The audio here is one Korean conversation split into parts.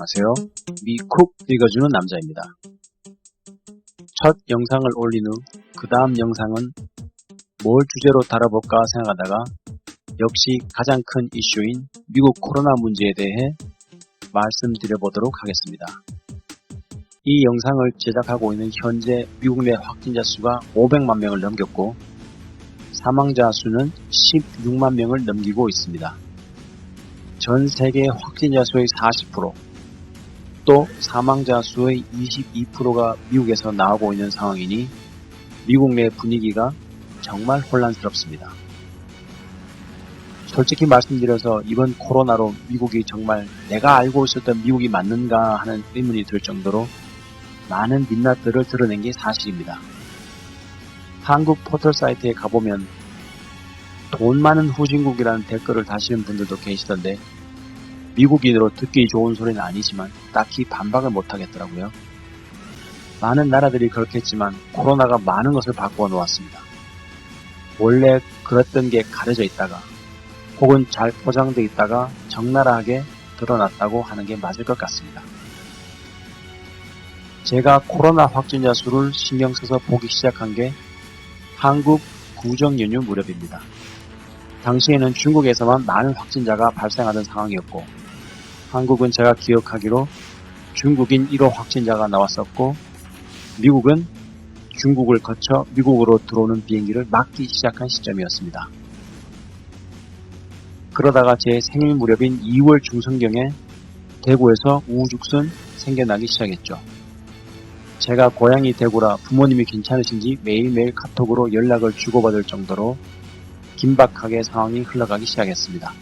안녕하세요. 미쿡 읽어주는 남자입니다. 첫 영상을 올린 후 그 다음 영상은 뭘 주제로 다뤄볼까 생각하다가 역시 가장 큰 이슈인 미국 코로나 문제에 대해 말씀드려보도록 하겠습니다. 이 영상을 제작하고 있는 현재 미국 내 확진자 수가 500만 명을 넘겼고 사망자 수는 16만 명을 넘기고 있습니다. 전 세계 확진자 수의 40%, 또 사망자 수의 22%가 미국에서 나오고 있는 상황이니 미국 내 분위기가 정말 혼란스럽습니다. 솔직히 말씀드려서 이번 코로나로 미국이 정말 내가 알고 있었던 미국이 맞는가 하는 의문이 들 정도로 많은 민낯들을 드러낸 게 사실입니다. 한국 포털 사이트에 가보면 돈 많은 후진국이라는 댓글을 다시는 분들도 계시던데 미국인으로 듣기 좋은 소리는 아니지만 딱히 반박을 못하겠더라고요. 많은 나라들이 그렇겠지만 코로나가 많은 것을 바꾸어 놓았습니다. 원래 그랬던 게 가려져 있다가 혹은 잘 포장되어 있다가 적나라하게 드러났다고 하는 게 맞을 것 같습니다. 제가 코로나 확진자 수를 신경 써서 보기 시작한 게 한국 구정 연휴 무렵입니다. 당시에는 중국에서만 많은 확진자가 발생하던 상황이었고 한국은 제가 기억하기로 중국인 1호 확진자가 나왔었고 미국은 중국을 거쳐 미국으로 들어오는 비행기를 막기 시작한 시점이었습니다. 그러다가 제 생일 무렵인 2월 중순경에 대구에서 우후죽순 생겨나기 시작했죠. 제가 고향이 대구라 부모님이 괜찮으신지 매일매일 카톡으로 연락을 주고받을 정도로 긴박하게 상황이 흘러가기 시작했습니다.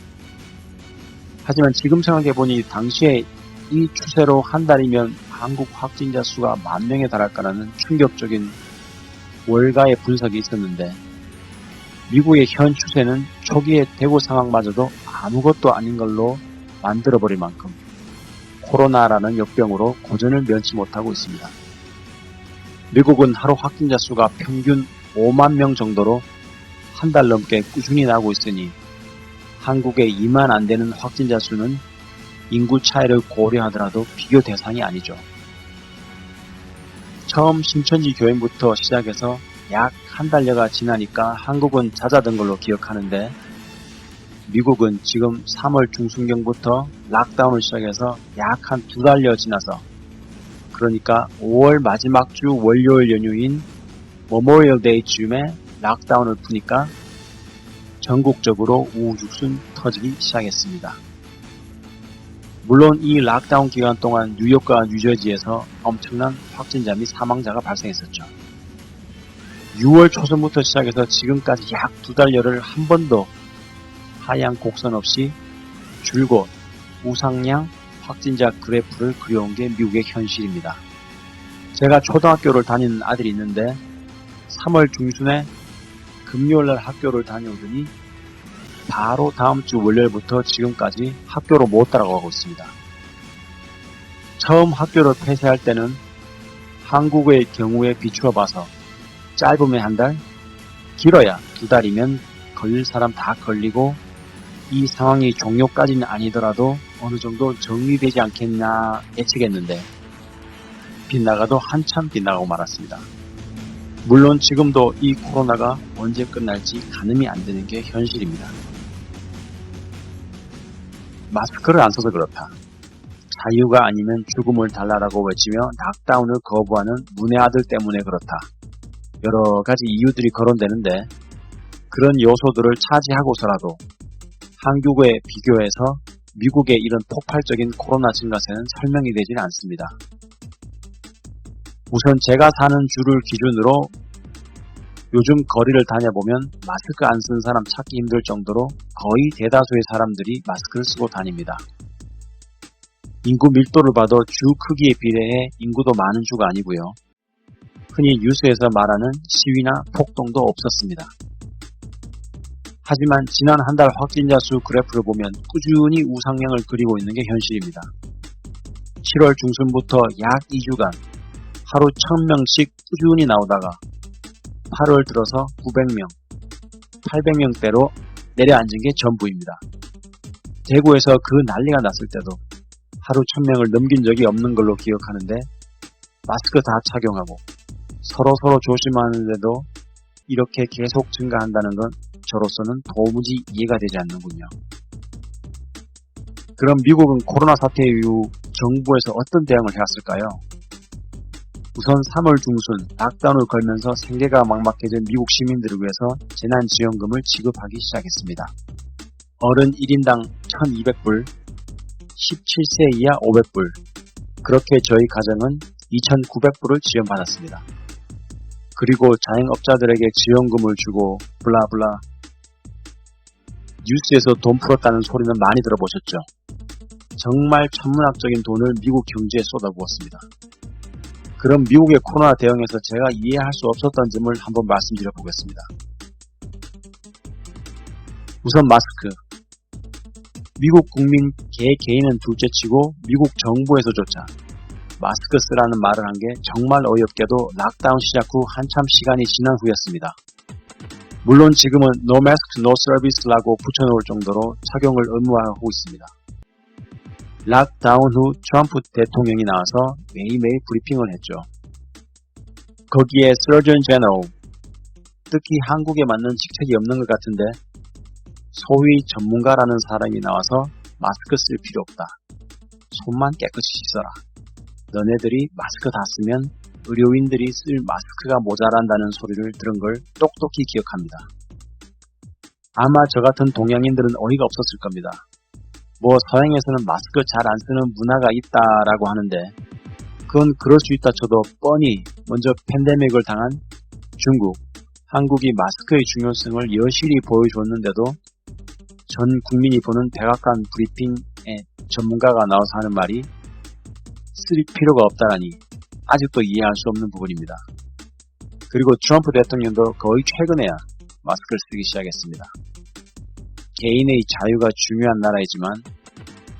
하지만 지금 생각해보니 당시에 이 추세로 한 달이면 한국 확진자 수가 10,000명에 달할까라는 충격적인 월가의 분석이 있었는데 미국의 현 추세는 초기의 대구 상황마저도 아무것도 아닌 걸로 만들어버릴 만큼 코로나라는 역병으로 고전을 면치 못하고 있습니다. 미국은 하루 확진자 수가 평균 5만 명 정도로 한 달 넘게 꾸준히 나오고 있으니 한국의 2만 안 되는 확진자 수는 인구 차이를 고려하더라도 비교 대상이 아니죠. 처음 신천지 교행부터 시작해서 약 한 달여가 지나니까 한국은 잦아든 걸로 기억하는데 미국은 지금 3월 중순경부터 락다운을 시작해서 약 한 2달여 지나서 그러니까 5월 마지막 주 월요일 연휴인 메모리얼 데이 쯤에 락다운을 푸니까 전국적으로 우후죽순 터지기 시작했습니다. 물론 이 락다운 기간 동안 뉴욕과 뉴저지에서 엄청난 확진자 및 사망자가 발생했었죠. 6월 초순부터 시작해서 지금까지 약 2달여를 한 번도 하향 곡선 없이 줄곧 우상향 확진자 그래프를 그려온 게 미국의 현실입니다. 제가 초등학교를 다니는 아들이 있는데 3월 중순에 금요일날 학교를 다녀오더니 바로 다음 주 월요일부터 지금까지 학교로 못 따라가고 있습니다. 처음 학교를 폐쇄할 때는 한국의 경우에 비추어 봐서 짧으면 한 달, 길어야 2달이면 걸릴 사람 다 걸리고 이 상황이 종료까지는 아니더라도 어느 정도 정리되지 않겠나 예측했는데 빗나가도 한참 빗나가고 말았습니다. 물론 지금도 이 코로나가 언제 끝날지 가늠이 안 되는 게 현실입니다. 마스크를 안 써서 그렇다. 자유가 아니면 죽음을 달라라고 외치며 락다운을 거부하는 문의 아들 때문에 그렇다. 여러 가지 이유들이 거론되는데 그런 요소들을 차지하고서라도 한국에 비교해서 미국의 이런 폭발적인 코로나 증가세는 설명이 되지는 않습니다. 우선 제가 사는 주를 기준으로 요즘 거리를 다녀보면 마스크 안 쓴 사람 찾기 힘들 정도로 거의 대다수의 사람들이 마스크를 쓰고 다닙니다. 인구 밀도를 봐도 주 크기에 비례해 인구도 많은 주가 아니고요. 흔히 뉴스에서 말하는 시위나 폭동도 없었습니다. 하지만 지난 한 달 확진자 수 그래프를 보면 꾸준히 우상향을 그리고 있는 게 현실입니다. 7월 중순부터 약 2주간 하루 1,000명씩 꾸준히 나오다가 8월 들어서 900명, 800명대로 내려앉은 게 전부입니다. 대구에서 그 난리가 났을 때도 하루 1000명을 넘긴 적이 없는 걸로 기억하는데 마스크 다 착용하고 서로 조심하는데도 이렇게 계속 증가한다는 건 저로서는 도무지 이해가 되지 않는군요. 그럼 미국은 코로나 사태 이후 정부에서 어떤 대응을 해왔을까요? 우선 3월 중순 락다운을 걸면서 생계가 막막해진 미국 시민들을 위해서 재난지원금을 지급하기 시작했습니다. 어른 1인당 1,200불, 17세 이하 500불, 그렇게 저희 가정은 2,900불을 지원받았습니다. 그리고 자영업자들에게 지원금을 주고 블라블라. 뉴스에서 돈 풀었다는 소리는 많이 들어보셨죠? 정말 천문학적인 돈을 미국 경제에 쏟아부었습니다. 그럼 미국의 코로나 대응에서 제가 이해할 수 없었던 점을 한번 말씀드려 보겠습니다. 우선 마스크. 미국 국민 개인은 둘째치고 미국 정부에서조차 마스크 쓰라는 말을 한 게 정말 어이없게도 락다운 시작 후 한참 시간이 지난 후였습니다. 물론 지금은 No Mask, No Service라고 붙여놓을 정도로 착용을 의무화하고 있습니다. 락다운 후 트럼프 대통령이 나와서 매일매일 브리핑을 했죠. 거기에 Surgeon General, 특히 한국에 맞는 직책이 없는 것 같은데 소위 전문가라는 사람이 나와서 마스크 쓸 필요 없다. 손만 깨끗이 씻어라. 너네들이 마스크 다 쓰면 의료인들이 쓸 마스크가 모자란다는 소리를 들은 걸 똑똑히 기억합니다. 아마 저 같은 동양인들은 어이가 없었을 겁니다. 뭐 서양에서는 마스크 잘 안 쓰는 문화가 있다라고 하는데 그건 그럴 수 있다 쳐도 뻔히 먼저 팬데믹을 당한 중국, 한국이 마스크의 중요성을 여실히 보여줬는데도 전 국민이 보는 백악관 브리핑에 전문가가 나와서 하는 말이 쓸 필요가 없다라니 아직도 이해할 수 없는 부분입니다. 그리고 트럼프 대통령도 거의 최근에야 마스크를 쓰기 시작했습니다. 개인의 자유가 중요한 나라이지만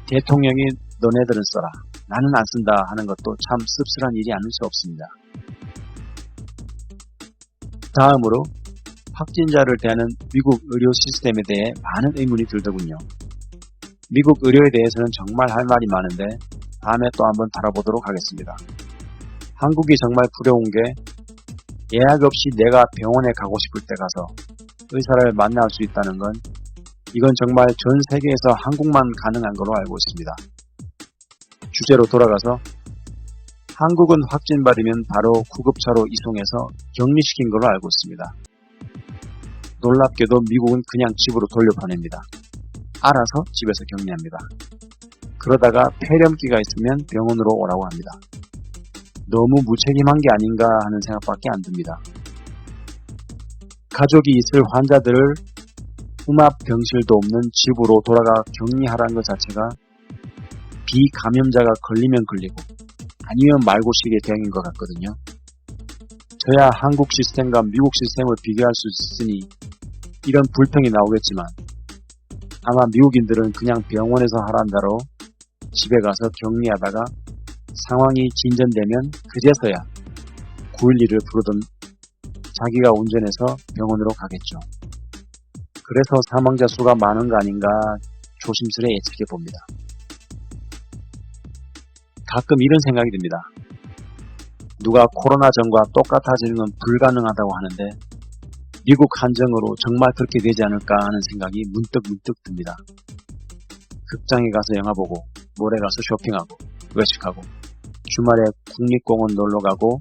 대통령이 너네들은 써라, 나는 안 쓴다 하는 것도 참 씁쓸한 일이 아닐 수 없습니다. 다음으로 확진자를 대하는 미국 의료 시스템에 대해 많은 의문이 들더군요. 미국 의료에 대해서는 정말 할 말이 많은데 다음에 또 한번 다뤄보도록 하겠습니다. 한국이 정말 부러운 게 예약 없이 내가 병원에 가고 싶을 때 가서 의사를 만날 수 있다는 건 이건 정말 전 세계에서 한국만 가능한 걸로 알고 있습니다. 주제로 돌아가서 한국은 확진받으면 바로 구급차로 이송해서 격리시킨 걸로 알고 있습니다. 놀랍게도 미국은 그냥 집으로 돌려보냅니다. 알아서 집에서 격리합니다. 그러다가 폐렴기가 있으면 병원으로 오라고 합니다. 너무 무책임한 게 아닌가 하는 생각밖에 안 듭니다. 가족이 있을 환자들을 음압 병실도 없는 집으로 돌아가 격리하라는 것 자체가 비감염자가 걸리면 걸리고 아니면 말고식의 대응인 것 같거든요. 저야 한국 시스템과 미국 시스템을 비교할 수 있으니 이런 불평이 나오겠지만 아마 미국인들은 그냥 병원에서 하라는 대로 집에 가서 격리하다가 상황이 진전되면 그제서야 911을 부르던 자기가 운전해서 병원으로 가겠죠. 그래서 사망자 수가 많은 거 아닌가 조심스레 예측해 봅니다. 가끔 이런 생각이 듭니다. 누가 코로나 전과 똑같아지는 건 불가능하다고 하는데 미국 한정으로 정말 그렇게 되지 않을까 하는 생각이 문득 듭니다. 극장에 가서 영화 보고 몰에 가서 쇼핑하고 외식하고 주말에 국립공원 놀러가고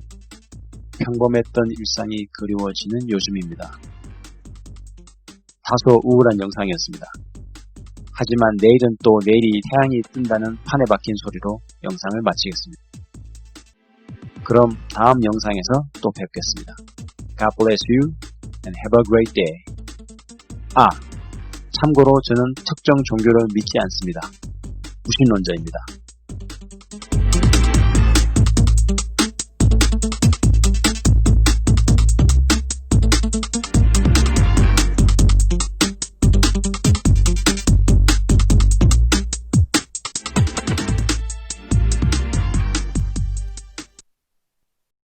평범했던 일상이 그리워지는 요즘입니다. 다소 우울한 영상이었습니다. 하지만 내일은 또 내일이 태양이 뜬다는 판에 박힌 소리로 영상을 마치겠습니다. 그럼 다음 영상에서 또 뵙겠습니다. God bless you and have a great day. 참고로 저는 특정 종교를 믿지 않습니다. 무신론자입니다.